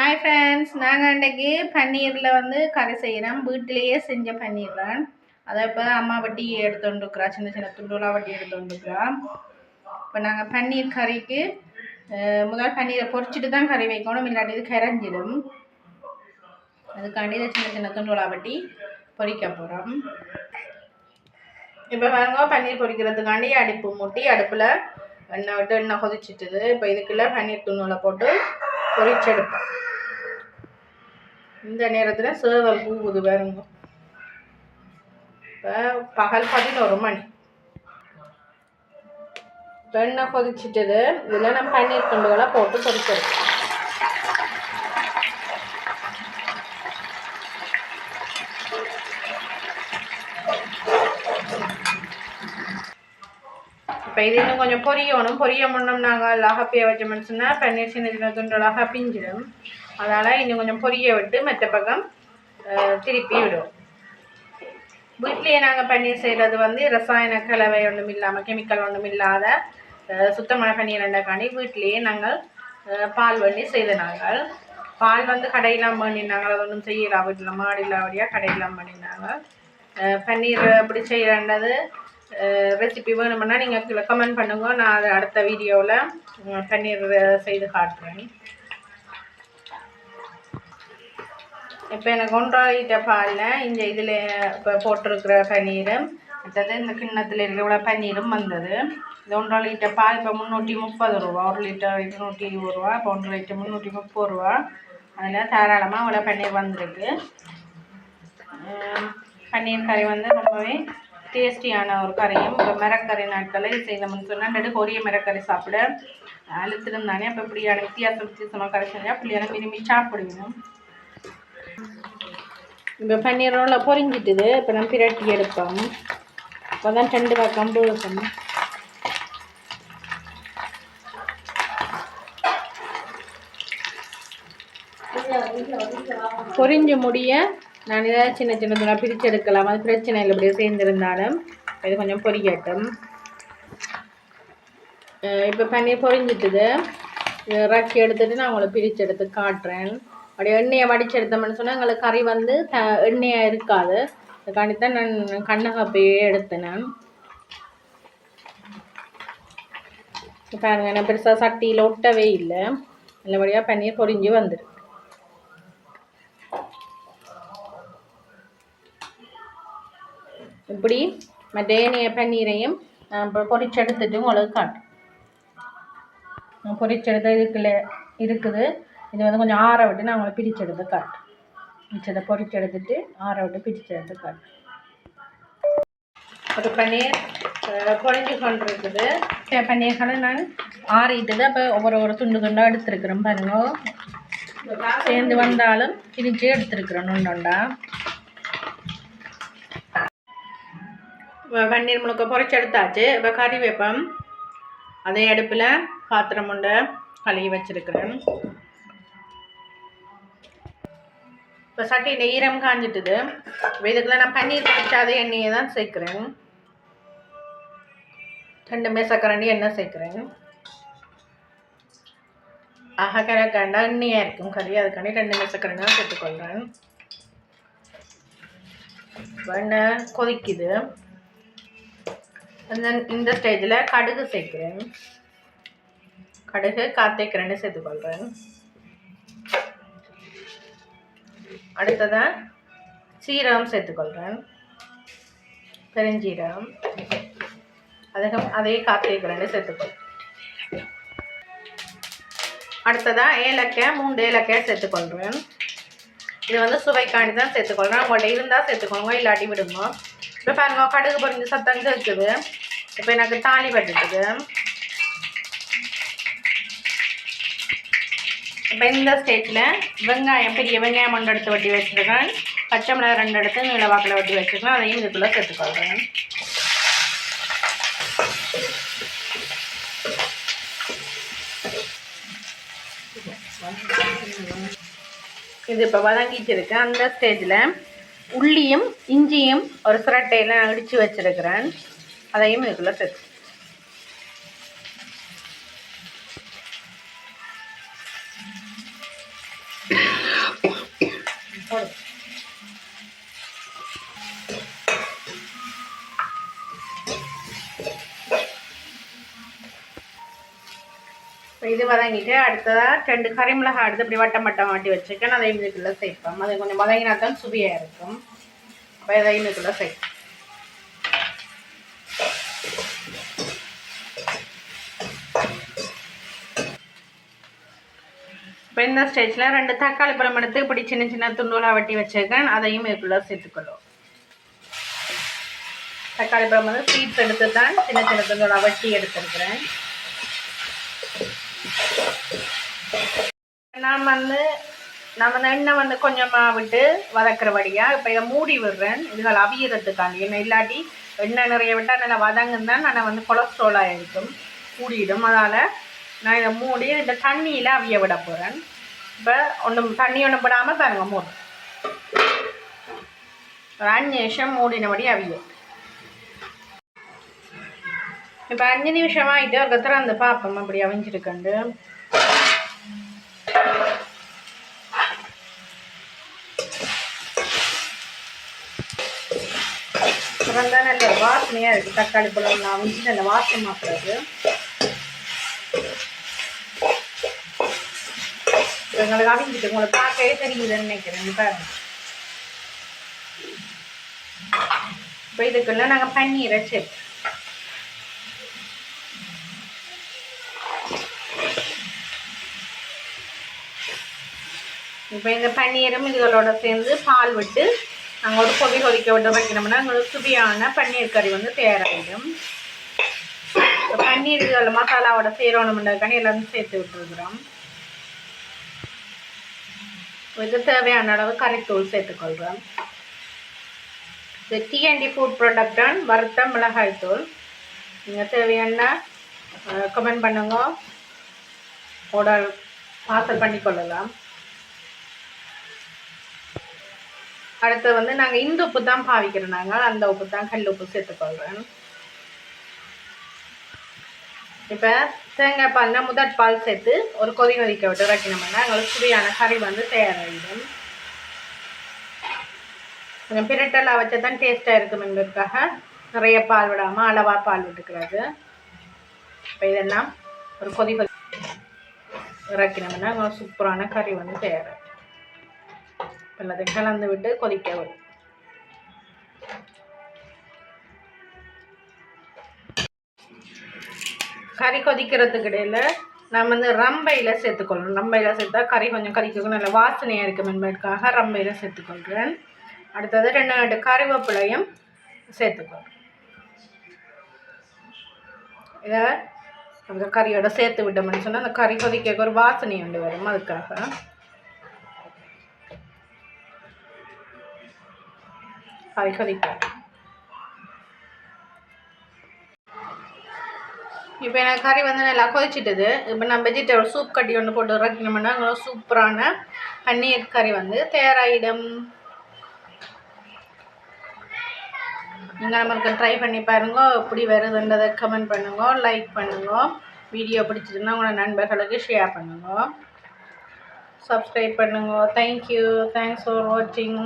Hi friends, நாங்கள் அன்றைக்கி பன்னீரில் கறி செய்கிறோம். வீட்டிலையே செஞ்ச பன்னீர் தான். அதை இப்போ அம்மா வட்டி எடுத்துட்டுருக்குறா, சின்ன சின்ன துண்டுலாம் வட்டி எடுத்துட்டுருக்குறா. இப்போ நாங்கள் பன்னீர் கறிக்கு முதல் பன்னீரை பொரிச்சிட்டு தான் கறி வைக்கணும், இல்லாட்டி இது கரைஞ்சிடும். அதுக்காண்டி இதை சின்ன சின்ன துண்டுலாம் வட்டி பொரிக்க போகிறோம். இப்போ பாருங்க, பன்னீர் பொரிக்கிறதுக்காண்டி அடுப்பு மூட்டி அடுப்பில் எண்ணெய் விட்டு எண்ணெய் கொதிச்சிட்டுது. இப்போ இதுக்குள்ளே பன்னீர் துண்டுகளை போட்டு பொரிச்செடுப்போம். இந்த நேரத்தில் சேவல் கூவுது பாருங்க. இப்போ பகல் 11 மணி. எண்ணெய் கொதிச்சிட்டது. இதில் நம்ம பன்னீர் துண்டுகளை போட்டு பொரிச்செடுப்போம். இப்போ இது இன்னும் கொஞ்சம் பொரியணும். பொரிய முன்னும் நாங்கள் அகப்பிய வச்சோம்னு சொன்னால் பன்னீர் சின்ன சின்ன துண்டுகளாக பிஞ்சிடும். அதனால் இன்னும் கொஞ்சம் பொரிய விட்டு மற்ற பக்கம் திருப்பி விடுவோம். வீட்லேயே நாங்கள் பன்னீர் செய்கிறது ரசாயன கலவை ஒன்றும் இல்லாமல், கெமிக்கல் ஒன்றும் இல்லாத சுத்தமான பன்னீர் ரெண்டக்காண்டி வீட்லேயே நாங்கள் பால் பண்ணி செய்த நாங்கள். பால் கடையெல்லாம் பண்ணினாங்க. அது ஒன்றும் செய்யலாம், வீட்டில் மாடு இல்லாவடியாக கடையெல்லாம் பண்ணினாங்க. பன்னீர் எப்படி செய்யறது ரெசிபி வேணுமுன்னா நீங்கள் கமெண்ட் பண்ணுங்க. நான் அதை அடுத்த வீடியோவில் பன்னீர் செய்து காட்டுறேன். இப்போ எனக்கு 1.5 லிட்டர் பாலில் இந்த இதில் இப்போ போட்டிருக்கிற பன்னீரும் மற்றது இந்த கிண்ணத்தில் இருக்கிற பன்னீரும் வந்தது. இது 1.5 லிட்டர் பால் இப்போ 330 ரூபா. 1 லிட்டர் 220 ரூபா. இப்போ 1 லிட்டர் 330 ரூபா. அதில் தாராளமாக அவ்வளோ பன்னீர் வந்திருக்கு. பன்னீர் கறி ரொம்பவே டேஸ்டியான ஒரு கறியும். இப்போ மிரக்கறி நாட்களை செய்தோம்னு சொன்னால் கொரிய மிரக்கறி சாப்பிட அழுத்திருந்தானே. அப்போ இப்படியான வித்தியாசமாக கறி செஞ்சால் பிள்ளையான விரும்பி சாப்பிடுவோம். இப்போ பன்னீரோட பொரிஞ்சிட்டுது. இப்போ நம்ம பிரட்டி எடுப்போம். இப்போ தான் 2 பக்கம் போகும். பொரிஞ்சு முடிய நான் இதை சின்ன சின்ன பிரித்து எடுக்கலாம். அது பிரச்சனை இல்லை, இப்படியே சேர்ந்துருந்தாலும். இது கொஞ்சம் பொரியட்டும். இப்போ பன்னீர் பொரிஞ்சிட்டுது. இறக்கி எடுத்துகிட்டு நான் உங்களை பிரித்து எடுத்து காட்டுறேன். அப்படியே எண்ணெயை வடித்து எடுத்தோம்னு சொன்னால் எங்களுக்கு கறி எண்ணெயாக இருக்காது. அதுக்காண்டித்தான் நான் கண்ணகப்பையே எடுத்தேன். நான் பாருங்க, நான் பெருசாக சட்டியில் ஒட்டவே இல்லை. நல்லபடியாக பன்னீர் பொரிஞ்சு வந்துடும். இப்படி மற்ற ஏனைய பன்னீரையும் பொரிச்செடுத்துட்டு உங்களுக்கு காட்டும். பொரிச்செடுத்து இதுக்குள்ள இருக்குது. இது கொஞ்சம் ஆற விட்டு நான் உங்களை பிரிச்செடுத்து காட்டுறேன். மிச்சத்தை பொரிச்செடுத்துட்டு ஆற விட்டு பிரிச்செடுத்து காட்டுறேன். ஒரு பன்னீர் பொரிஞ்சு கொண்டு இருக்குது. பன்னீர்களை நான் ஆறிட்டுது. அப்போ ஒவ்வொரு துண்டு துண்டாக எடுத்துருக்குறேன். பாருங்க, சேர்ந்து வந்தாலும் பிரித்து எடுத்துருக்குறேன் ஒன்றொண்டா. பன்னீர் முழுக்க பொரிச்செடுத்தாச்சு. இப்போ கறி வைப்போம். அதே அடுப்பில் பாத்திரம் உண்டை கழுவி வச்சுருக்கிறேன். இப்போ சட்டியில் ஈரம் காஞ்சிட்டுது. இப்போ இதுக்குள்ள நான் பன்னீர் பொரிச்சாதே எண்ணெயை தான் சேர்க்குறேன். 2 மேசக்கரண்டி எண்ணெய் சேர்க்குறேன். கரக்காண்டா எண்ணெயாக இருக்கும் கறி, அதுக்காண்டி 2 மேசக்கரண்டி தான் சேர்த்துக்கொள்கிறேன். எண்ணெய் கொதிக்குது. இந்த ஸ்டேஜில் கடுகு சேர்க்குறேன். கடுகு காத்தேக்கு 2 சேர்த்துக்கொள்கிறேன். அடுத்ததான் சீரகம் சேர்த்துக்கொள்கிறேன். பெருஞ்சீரகம் அதே காத்தேக்கு 2 சேர்த்துக்கொள்கிறேன். அடுத்ததாக ஏலக்காய் 3 ஏலக்காய் சேர்த்துக்கொள்கிறேன். இது சுவைக்காண்டி தான் சேர்த்துக்கொள்கிறேன். உங்கள்கிட்ட இருந்தால் சேர்த்துக்கோங்க, இல்லாட்டி விடுங்க. இப்போ பாருங்க, கடுகு பொரிஞ்சு சத்தம் கேட்குது. இப்போ எனக்கு தாலி பட்டுட்டுது. இப்போ இந்த ஸ்டேஜில் வெங்காயம், பெரிய வெங்காயம் 1 எடுத்து வெட்டி வச்சுருக்கேன். பச்சை மிளகாய் 2 எடுத்து நீளவாக்கில் வெட்டி வச்சுருக்கேன். அதையும் இதுக்குள்ளே சேர்த்துக்கொள்கிறேன். இது இப்போ வதங்கிட்டு இருக்கேன். அந்த ஸ்டேஜில் உள்ளியும் இஞ்சியும் ஒரு சிரட்டையில் இடித்து வச்சுருக்கிறேன். அதையும் இதுக்குள்ளே சேர்த்து வதங்கிட்டு அடுத்ததாக 2 கறி மிளகாய் எடுத்து இப்படி வட்டம் வாட்டி வச்சுருக்கேன். அதை இதுக்குள்ளே சேர்ப்போம். அது கொஞ்சம் வதங்கினா தான் சுவையாக இருக்கும். அப்போ இதை இதுக்குள்ளே சேர்ப்போம். இப்போ இந்த ஸ்டேஜில் 2 தக்காளி பழம் எடுத்து இப்படி சின்ன சின்ன துண்டுகளாக வெட்டி வச்சுருக்கேன். அதையும் இதுக்குள்ளே சேர்த்துக்கொள்ளும். தக்காளி பழம் வந்து சீட்ஸ் எடுத்து தான் சின்ன சின்ன துண்டுகளாக வெட்டி எடுத்துருக்கிறேன். நான் எண்ணெய் வந்து கொஞ்சமாக விட்டு வதக்கிறபடியாக இப்போ இதை மூடி விடுறேன். இதுகள் அவியறதுக்காண்டி. எண்ணெய் இல்லாட்டி எண்ணெய் நிறைய விட்டால் நல்லா வதங்குன்னு தான் நான் வந்து கொலஸ்ட்ராலாக இருக்கும், கூடிடும். அதனால் நான் இதை மூடி இந்த தண்ணியில் அவிய விட போகிறேன். இப்போ தண்ணி ஒன்றும் விடாமல் பாருங்க மூடு. ஒரு 5 நிமிஷம் மூடினபடி அவியும். இப்போ 5 நிமிஷம் ஆகிட்டு ஒரு திறந்து பார்ப்போம் அப்படி அவிஞ்சிருக்கண்டு. திறந்தா நல்ல வாசனையாக இருக்குது. தக்காளி பழம் அவிஞ்சு நல்ல வாசமாக்குறது. எங்களுக்கு அவிஞ்சிட்டு உங்களை பார்க்கவே தெரியுதுன்னு நினைக்கிறேன். பாருங்க. இப்போ இதுக்குள்ள நாங்கள் பன்னீரை சேர்ப்போம். இப்போ இந்த பன்னீரும் இதுகளோட சேர்ந்து பால் விட்டு நாங்கள் ஒரு கொதிக்க விட்டு வைக்கணும்னா எங்களுக்கு சுவையான பன்னீர் கறி வந்து தயாராகிடும். இப்போ பன்னீர் இதில் மசாலாவோட சேரணும்ன்றதுக்காண்டி எல்லாரும் சேர்த்து விட்டுருக்குறோம். இது தேவையான அளவு கறித்தூள் சேர்த்துக்கொள்கிறோம். இது T&D ஃபுட் ப்ராடக்டான் வறுத்த மிளகாய் தூள். நீங்கள் தேவையான கமெண்ட் பண்ணுங்க, ஆர்டர் பார்சல் பண்ணிக்கொள்ளலாம். அடுத்து வந்து நாங்கள் இந்த உப்பு தான் பாவிக்கிறோம். நாங்கள் அந்த உப்பு தான் கல் உப்பு சேர்த்துக்கொள்கிறேன். இப்போ தேங்காய் பால்னா முதற் பால் சேர்த்து ஒரு கொதிக்க விட்டு வைக்கணும்னா எங்களுக்கு சுவையான கறி வந்து தயாராகிடும். கொஞ்சம் பிரட்டலாக வச்சா தான் டேஸ்ட்டாக இருக்கும் என்பதற்காக நிறைய பால் விடாமல் அளவாக பால் விட்டுக்கிறது. இப்போ இதெல்லாம் ஒரு இறக்கினோம்னா எங்களுக்கு சூப்பரான கறி வந்து தயாராகும். எல்லாத்தையும் கலந்து விட்டு கொதிக்க வரும். கறி கொதிக்கிறதுக்கு இடையில் நம்ம வந்து ரம்பையில் சேர்த்துக்கொள்ளணும். ரம்பையில் சேர்த்தா கறி கொஞ்சம் கொதிக்கும், நல்ல வாசனையாக இருக்கும் என்பதற்காக ரம்பையில் சேர்த்துக்கொள்கிறேன். அடுத்தது 2 கறிவேப்பிலையும் சேர்த்துக்கொள்கிறேன். இதை அந்த கறியோட சேர்த்து விட்டோம்னு சொன்னால் அந்த கறி கொதிக்க ஒரு வாசனை உண்டு வரும். அதுக்காக கறி கொதிக்க இப்போ எனக்கு கறி வந்து நல்லா கொதிச்சிட்டுது. இப்போ நான் வெஜிடபிள் சூப் கட்டி ஒன்று போட்டு இறக்கணும்னா சூப்பரான பன்னீர் கறி வந்து தயாராகிடும். நீங்கள் நம்மளுக்கு ட்ரை பண்ணி பாருங்க, எப்படி வருதுன்றதை கமெண்ட் பண்ணுங்க, லைக் பண்ணுங்க. வீடியோ பிடிச்சிருந்தா உங்களோட நண்பர்களுக்கு ஷேர் பண்ணுங்க, சப்ஸ்கிரைப் பண்ணுங்க. தேங்க்யூ, தேங்க்ஸ் ஃபார் வாட்சிங்.